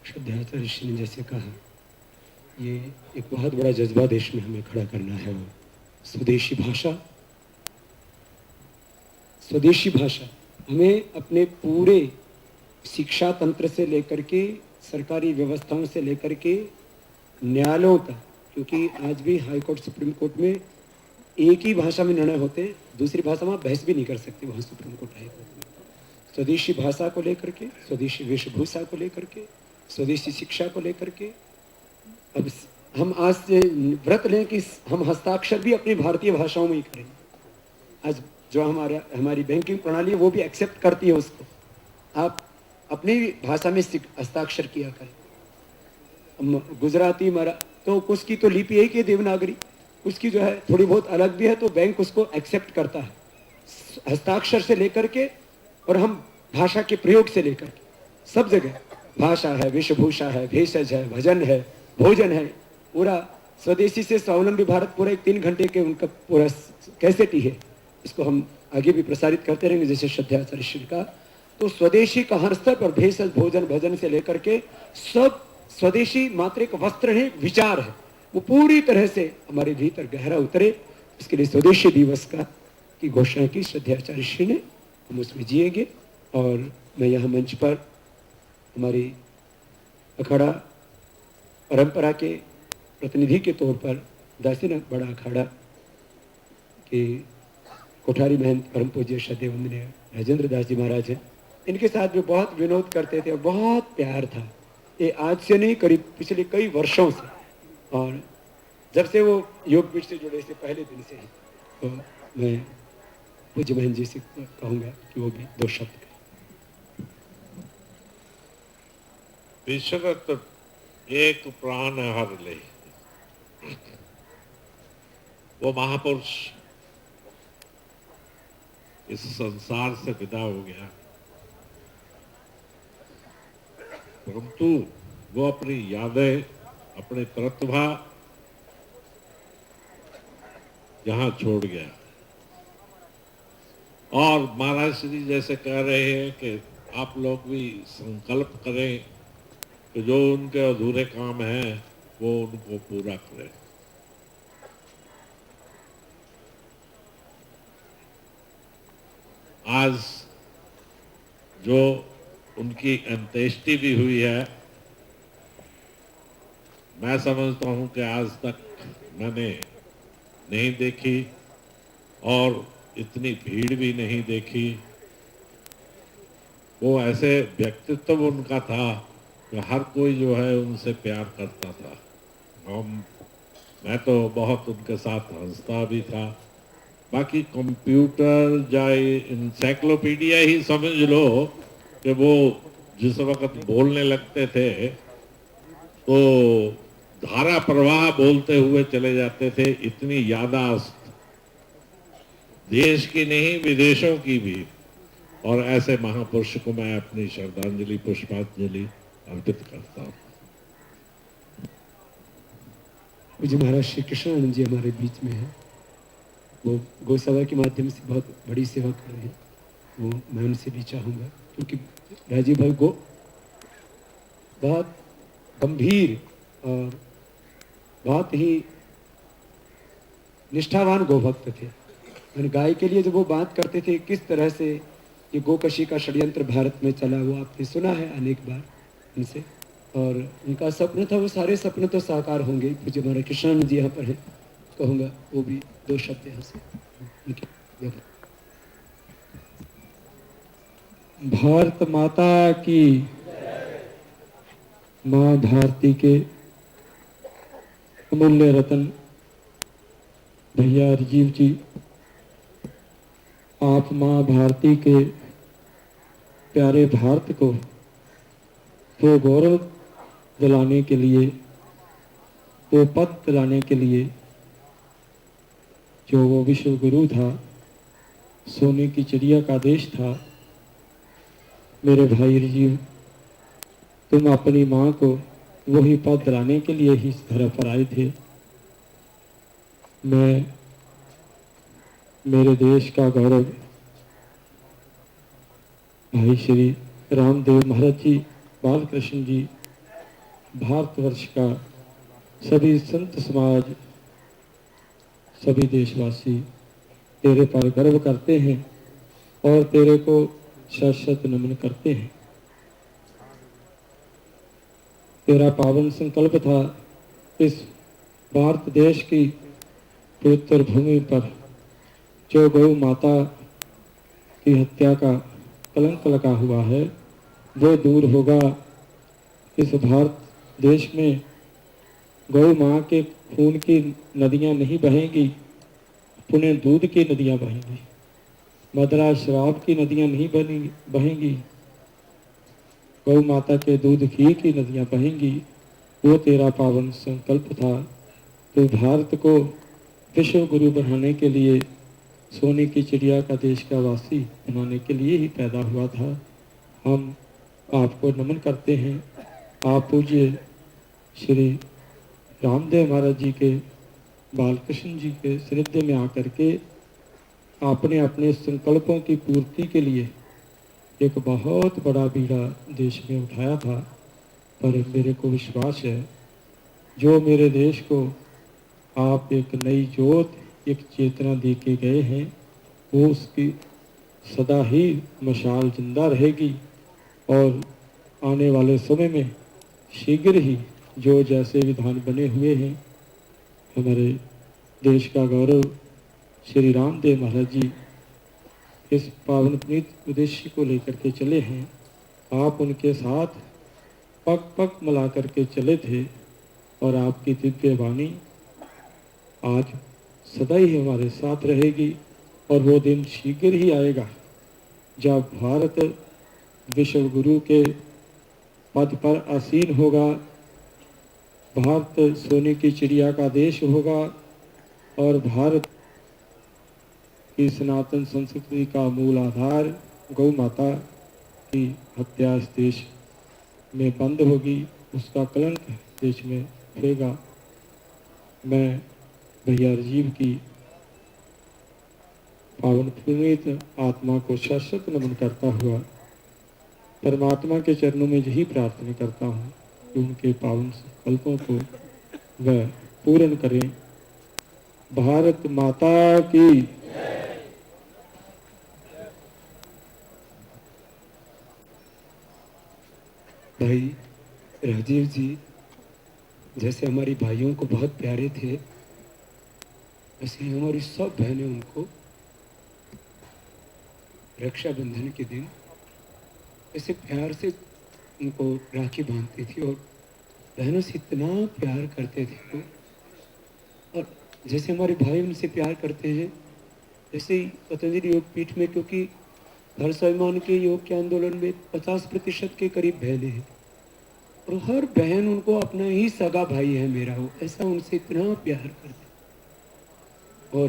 श्रद्धाचार्य ऋषि ने जैसे कहा, ये एक बहुत बड़ा जज्बा देश में हमें खड़ा करना है। वो स्वदेशी भाषा, स्वदेशी भाषा हमें अपने पूरे शिक्षा तंत्र से लेकर के, सरकारी व्यवस्थाओं से लेकर के न्यायालयों तक, क्योंकि आज भी हाई कोर्ट, सुप्रीम कोर्ट में एक ही भाषा में निर्णय होते हैं, दूसरी भाषा में बहस भी नहीं कर सकते वहाँ सुप्रीम कोर्ट, हाई कोर्ट में। स्वदेशी भाषा को लेकर के, स्वदेशी वेशभूषा को लेकर के, स्वदेशी शिक्षा को लेकर के, अब हम आज से व्रत लें कि हम हस्ताक्षर भी अपनी भारतीय भाषाओं में ही करेंगे। आज जो हमारी बैंकिंग प्रणाली है वो भी एक्सेप्ट करती है उसको, आप अपनी भाषा में हस्ताक्षर किया करें। गुजराती, मरा तो उसकी तो लिपि एक ही देवनागरी, उसकी जो है थोड़ी बहुत अलग भी है, तो बैंक उसको एक्सेप्ट करता है हस्ताक्षर से लेकर के, और हम भाषा के प्रयोग से लेकर के सब जगह भाषा है, वेशभूषा है, भेषज है, भजन है, भोजन है, पूरा स्वदेशी से स्वावलंबी भारत पूरा एक 3 घंटे के उनका पूरा कैसेट ही है। इसको हम आगे भी प्रसारित करते रहेंगे जैसे श्रद्धाचार्य ऋषि का। तो स्वदेशी का हर स्तर पर भेषज, भोजन, भजन से लेकर के सब स्वदेशी मात्र एक वस्त्र है, विचार है, वो पूरी तरह से हमारे भीतर गहरा उतरे। इसके लिए स्वदेशी दिवस की घोषणा की श्रद्धाचार्य ऋषि ने, हम उसमें जिएंगे। और मैं यहाँ मंच पर हमारी अखाड़ा परंपरा के प्रतिनिधि के तौर पर दासीनाथ बड़ा अखाड़ा के कोठारी महंत परम पूज्य श्रद्धेय वंदनीय राजेंद्र दास जी महाराज हैं, इनके साथ भी बहुत विनोद करते थे और बहुत प्यार था। ये आज से नहीं, करीब पिछले कई वर्षों से, और जब से वो योग पीठ से जुड़े से पहले दिन से ही। तो मैं पूज्य महंत जी से कहूँगा कि वो भी 2 शब्द कहें। विश्वगत एक प्राण हर ले, वो महापुरुष इस संसार से विदा हो गया, परंतु वो अपनी यादें, अपने प्रतिभा यहाँ छोड़ गया। और महाराज श्री जैसे कह रहे हैं कि आप लोग भी संकल्प करें कि जो उनके अधूरे काम हैं वो उनको पूरा करें। आज जो उनकी अंत्येष्टि भी हुई है, मैं समझता हूं कि आज तक मैंने नहीं देखी और इतनी भीड़ भी नहीं देखी। वो ऐसे व्यक्तित्व उनका था कि हर कोई जो है उनसे प्यार करता था। मैं तो बहुत उनके साथ हंसता भी था। बाकी कंप्यूटर जाए इंसाइक्लोपीडिया ही समझ लो कि वो जिस वक्त बोलने लगते थे तो धारा प्रवाह बोलते हुए चले जाते थे। इतनी यादाश्त देश की नहीं विदेशों की भी। और ऐसे महापुरुष को मैं अपनी श्रद्धांजलि, पुष्पांजलि अर्पित करता हूँ। पूज्य महाराज श्री कृष्णानंद जी हमारे बीच में है, वो गौसभा के माध्यम से बहुत बड़ी सेवा कर रहे हैं। वो मैं उनसे भी चाहूँगा, क्योंकि राजीव भाई को बहुत गंभीर और बहुत ही निष्ठावान गोभक्त थे। मैंने गाय के लिए जब वो बात करते थे, किस तरह से ये गोकशी का षड्यंत्र भारत में चला, वो आपने सुना है अनेक बार उनसे। और उनका सपना था, वो सारे सपने तो साकार होंगे। पूज्य हमारे कृष्णानंद जी यहाँ पर हैं, कहूँगा वो भी 2 शब्द यहाँ से। भारत माता की, माँ भारती के अमूल्य रतन भैया राजीव जी, आप माँ भारती के प्यारे भारत को वो गौरव दिलाने के लिए, वो पद दिलाने के लिए जो वो विश्व गुरु था, सोने की चिड़िया का देश था। मेरे भाई राजीव, तुम अपनी माँ को वही पद दिलाने के लिए ही इस धरा पर आए थे। मैं मेरे देश का गौरव भाई श्री रामदेव महाराज जी, बालकृष्ण जी, भारतवर्ष का सभी संत समाज, सभी देशवासी तेरे पर गर्व करते हैं और तेरे को शत शत नमन करते हैं। तेरा पावन संकल्प था इस भारत देश की पवित्र भूमि पर जो गौ माता की हत्या का कलंक लगा हुआ है वो दूर होगा। इस भारत देश में गौ माँ के खून की नदियां नहीं बहेंगी, पुण्य दूध की नदियां बहेंगी। मदरा शराब की नदियां नहीं बहेंगी, गौ माता के दूध घी की नदियां बहेंगी। वो तेरा पावन संकल्प था। तो भारत को विश्व गुरु बनाने के लिए, सोने की चिड़िया का देश का वासी बनाने के लिए ही पैदा हुआ था। हम आपको नमन करते हैं। आप पूज्य श्री रामदेव महाराज जी के, बालकृष्ण जी के सानिध्य में आकर के आपने अपने संकल्पों की पूर्ति के लिए एक बहुत बड़ा बीड़ा देश में उठाया था। पर मेरे को विश्वास है जो मेरे देश को आप एक नई जोत, एक चेतना दे के गए हैं, वो उसकी सदा ही मशाल जिंदा रहेगी। और आने वाले समय में शीघ्र ही जो जैसे विधान बने हुए हैं, हमारे देश का गौरव श्री रामदेव महाराज जी इस पावन पुनीत उद्देश्य को लेकर के चले हैं। आप उनके साथ पग पग मिला करके चले थे और आपकी दिव्य वाणी आज सदा ही हमारे साथ रहेगी। और वो दिन शीघ्र ही आएगा जब भारत विश्व गुरु के पद पर आसीन होगा, भारत सोने की चिड़िया का देश होगा और भारत की सनातन संस्कृति का मूल आधार गौ माता की हत्या इस देश में बंद होगी, उसका कलंक देश में उठेगा। मैं भैया राजीव की पावन पुनीत आत्मा को शाश्वत नमन करता हुआ परमात्मा के चरणों में यही प्रार्थना करता हूँ कि उनके पावन संकल्पों को वह पूर्ण करें। भारत माता की भाई राजीव जी जैसे हमारी भाइयों को बहुत प्यारे थे, वैसे हमारी सब बहनें उनको रक्षाबंधन के दिन ऐसे प्यार से उनको राखी बांधती थी और बहनों से इतना प्यार करते थे वो। और जैसे हमारे भाई उनसे प्यार करते हैं, ऐसे ही पतंजलि योग पीठ में, क्योंकि हर स्वाभिमान के योग के आंदोलन में 50% के करीब बहनें हैं और हर बहन उनको अपना ही सगा भाई है मेरा, हो ऐसा उनसे इतना प्यार करते। और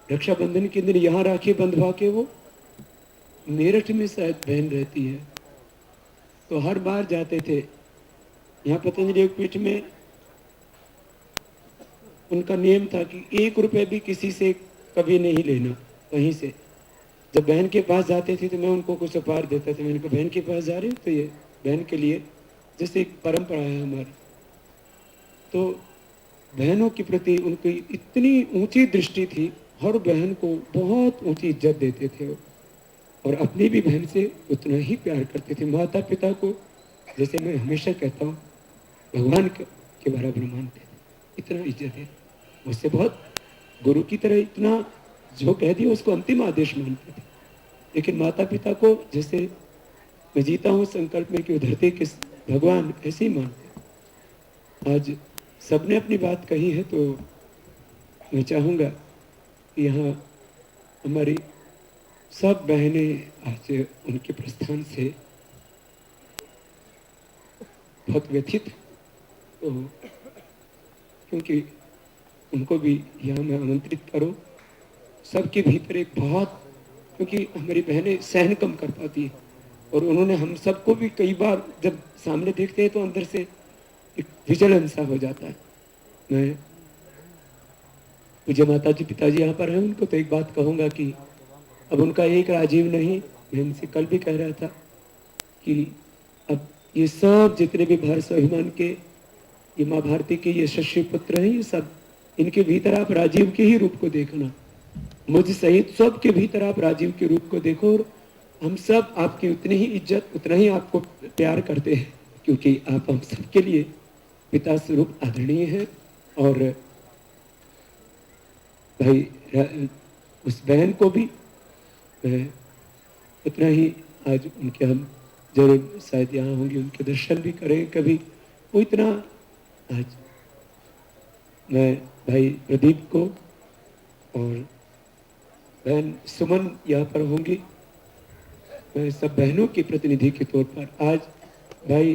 रक्षाबंधन के दिन यहाँ राखी बंधवा के वो मेरठ में शायद बहन रहती है, तो हर बार जाते थे यहाँ पतंजलि योग पीठ में। उनका नियम था कि 1 रुपए भी किसी से कभी नहीं लेना। वहीं से जब बहन के पास जाते थे तो मैं उनको कुछ उपहार देता था। मैंने कहा बहन के पास जा रहे हो तो ये बहन के लिए, जैसे एक परंपरा है हमारी। तो बहनों के प्रति उनकी इतनी ऊंची दृष्टि थी, हर बहन को बहुत ऊंची इज्जत देते थे वो, और अपनी भी बहन से उतना ही प्यार करते थे। माता पिता को जैसे मैं हमेशा कहता हूँ भगवान के बराबर मानते थे, इतना इज्जत है मुझसे, बहुत गुरु की तरह, इतना जो कह दिया उसको अंतिम आदेश मानते थे। लेकिन माता पिता को जैसे मैं जीता हूँ संकल्प में कि वो धरती के भगवान, ऐसे ही मानते। आज सबने अपनी बात कही है, तो मैं चाहूँगा कि यहाँ हमारी सब बहनें आज उनके प्रस्थान से बहुत व्यथित, तो क्योंकि उनको भी यहाँ मैं आमंत्रित करूँ। सबके भीतर एक बहुत, क्योंकि हमारी बहनें सहन कम कर पाती है और उन्होंने हम सबको भी कई बार जब सामने देखते हैं तो अंदर से एक विचलन सा हो जाता है। मैं मुझे माता जी पिताजी यहाँ पर हैं, उनको तो एक बात कहूँगा कि अब उनका एक राजीव नहीं, मैं इनसे कल भी कह रहा था कि अब ये सब जितने भी भारत स्वाभिमान के, ये माँ भारती के ये यशस्वी पुत्र हैं, ये सब, इनके भीतर आप राजीव के ही रूप को देखना, मुझ सहित सब के भीतर आप राजीव के रूप को देखो, और हम सब आपकी उतनी ही इज्जत, उतना ही आपको प्यार करते हैं, क्योंकि आप हम सबके लिए पिता स्वरूप आदरणीय है। और भाई उस बहन को भी उतना ही आज उनके हम जरूर शायद यहाँ होंगे, उनके दर्शन भी करें कभी, वो इतना आज मैं भाई प्रदीप को और बहन सुमन यहाँ पर होंगी, मैं सब बहनों के प्रतिनिधि के तौर पर आज भाई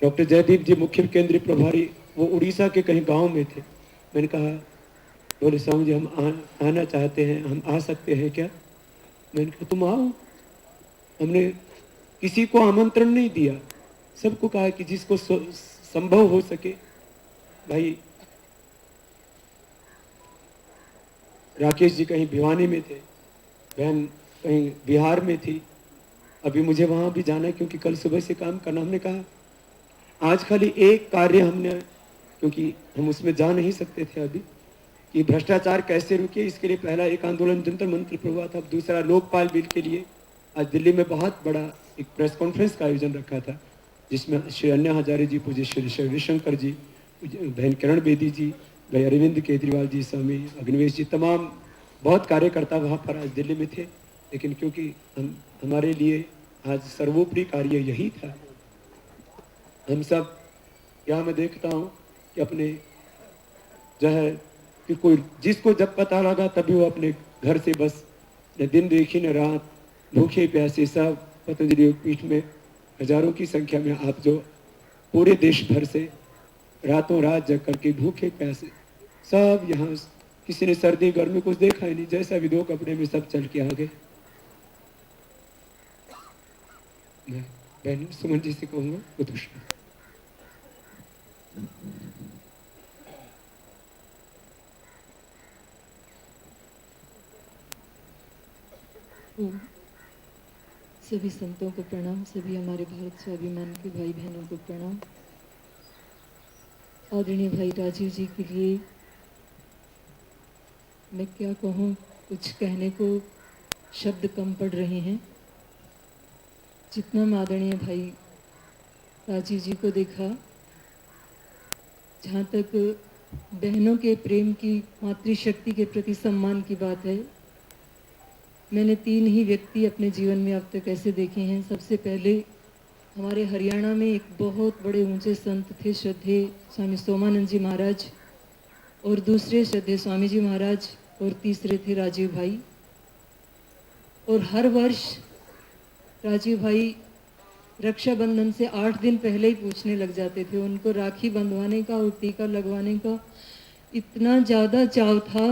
डॉक्टर जयदीप जी मुख्य केंद्रीय प्रभारी, वो उड़ीसा के कहीं गांव में थे, मैंने कहा, बोले स्वामी जी हम आना चाहते हैं, हम आ सकते हैं क्या? मैंने कहा तुम आओ, हमने किसी को आमंत्रण नहीं दिया, सबको कहा कि जिसको संभव हो सके। भाई राकेश जी कहीं भिवानी में थे, बहन कहीं बिहार में थी, अभी मुझे वहां भी जाना है क्योंकि कल सुबह से काम करना। हमने कहा आज खाली एक कार्य हमने, क्योंकि हम उसमें जा नहीं सकते थे अभी, कि भ्रष्टाचार कैसे रुके, इसके लिए पहला एक आंदोलन जंतर मंत्र पर हुआ था, अब दूसरा लोकपाल बिल के लिए आज दिल्ली में बहुत बड़ा एक प्रेस कॉन्फ्रेंस का आयोजन रखा था, जिसमें श्री अन्ना हजारे जी, पूज्य श्री रविशंकर जी, बहन किरण बेदी जी, भाई अरविंद केजरीवाल जी, स्वामी अग्निवेश जी, तमाम बहुत कार्यकर्ता वहाँ पर आज दिल्ली में थे। लेकिन क्योंकि हमारे लिए आज सर्वोपरि कार्य यही था, हम सब यहाँ मैं देखता हूँ कि अपने जो है कि कोई जिसको जब पता लगा तभी वो अपने घर से बस न दिन देखी न रात, भूखे प्यासे सब पतंजलि योग पीठ में हजारों की संख्या में आप जो पूरे देश भर से रातों रात जग करके भूखे प्यासे सब यहाँ, किसी ने सर्दी गर्मी कुछ देखा ही नहीं, जैसा भी दो कपड़े में सब चल के आ गए। मैं बहन सुमन जी से कहूँगा उदुष्ण। सभी संतों को प्रणाम, सभी हमारे भारत स्वाभिमान के भाई बहनों को प्रणाम। आदरणीय भाई राजीव जी के लिए मैं क्या कहूँ, कुछ कहने को शब्द कम पड़ रहे हैं। जितना मैं आदरणीय भाई राजीव जी को देखा, जहाँ तक बहनों के प्रेम की, मातृशक्ति के प्रति सम्मान की बात है, मैंने 3 ही व्यक्ति अपने जीवन में अब तक ऐसे देखे हैं। सबसे पहले हमारे हरियाणा में एक बहुत बड़े ऊंचे संत थे, श्रद्धेय स्वामी सोमानंद जी महाराज, और दूसरे श्रद्धेय स्वामी जी महाराज, और तीसरे थे राजीव भाई। और हर वर्ष राजीव भाई रक्षाबंधन से 8 दिन पहले ही पूछने लग जाते थे। उनको राखी बंधवाने का और टीका लगवाने का इतना ज़्यादा चाव था।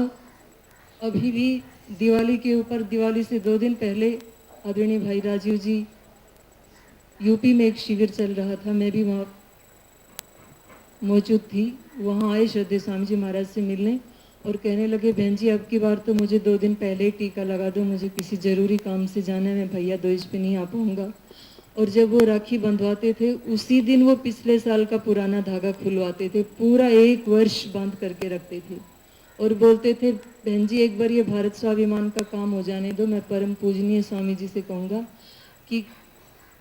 अभी भी दिवाली के ऊपर, दिवाली से 2 दिन पहले आदरणीय भाई राजीव जी, यूपी में एक शिविर चल रहा था, मैं भी वहाँ मौजूद थी। वहाँ आए श्रद्धेय स्वामी जी महाराज से मिलने और कहने लगे, बहन जी अब की बार तो मुझे 2 दिन पहले ही टीका लगा दो, मुझे किसी ज़रूरी काम से जाना है, मैं भैया दोज पे नहीं आ पाऊँगा। और जब वो राखी बंधवाते थे उसी दिन वो पिछले साल का पुराना धागा खुलवाते थे, पूरा 1 वर्ष बांध करके रखते थे और बोलते थे, बहन जी एक बार ये भारत स्वाभिमान का काम हो जाने दो। मैं परम पूजनीय स्वामी जी से कहूँगा कि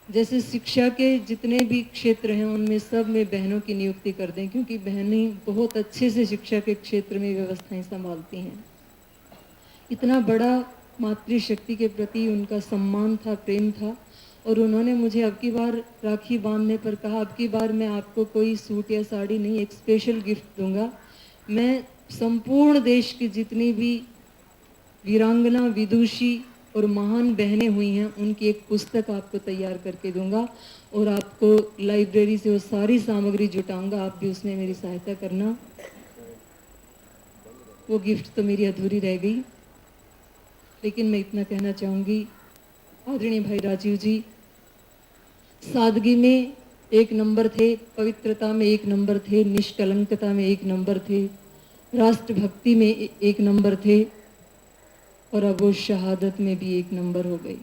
जैसे शिक्षा के जितने भी क्षेत्र हैं उनमें सब में बहनों की नियुक्ति कर दें, क्योंकि बहनें बहुत अच्छे से शिक्षा के क्षेत्र में व्यवस्थाएं संभालती हैं। इतना बड़ा मातृशक्ति के प्रति उनका सम्मान था, प्रेम था। और उन्होंने मुझे अब की बार राखी बांधने पर कहा, अब की बार मैं आपको कोई सूट या साड़ी नहीं, एक स्पेशल गिफ्ट दूंगा। मैं संपूर्ण देश की जितनी भी वीरांगना, विदुषी और महान बहनें हुई हैं उनकी एक पुस्तक आपको तैयार करके दूंगा और आपको लाइब्रेरी से वो सारी सामग्री जुटाऊंगा, आप भी उसमें मेरी सहायता करना। वो गिफ्ट तो मेरी अधूरी रह गई, लेकिन मैं इतना कहना चाहूँगी, आदरणीय भाई राजीव जी सादगी में 1 नंबर थे, पवित्रता में 1 नंबर थे, निष्कलंकता में 1 नंबर थे, राष्ट्रभक्ति में 1 नंबर थे, और अब वो शहादत में भी 1 नंबर हो गई।